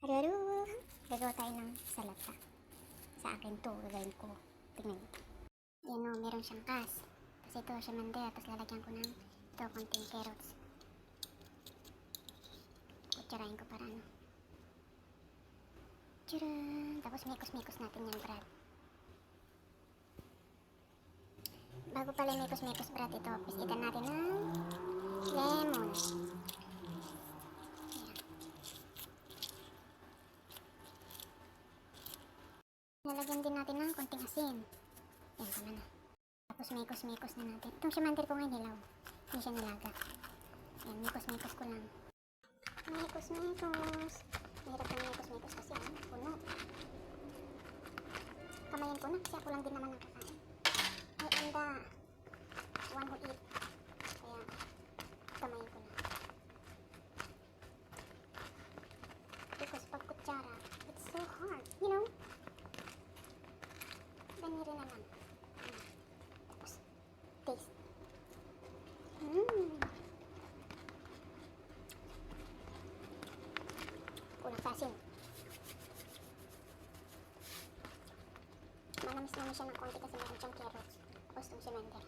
Araro! Gagawa tayo ng salata. Sa akin to, gagawin ko. Tingnan nyo. Yan o, meron siyang kas. Tapos ito, siya tapos lalagyan ko ng ito, konting carrots. Kutsarahin ko para ano. Tcharan! Tapos mikos-mikos natin yan, Brad. Bago pala mikos-mikos, Brad, ito, pisitan natin ng lemon. Nalagyan din natin ng konting asin. Yan, tama na. Tapos mikos-mikos na natin. Itong simantir ko ngayon hilaw. Hindi siya nilaga. Yan, mikos-mikos ko lang. Mikos-mikos. Mahirap na mikos-mikos kasi puno. Kamayin ko na kasi ako lang din naman ang kakain. Ay, anda. One who eat. Kaya, kamayin ko na. Because pag kutsara, it's so hard. You know? Ganyan rin naman. Tapos, taste. Kulang sa asin. Manamis-namis siya ng konti kasi meron siyang carrots. Tapos itong simental.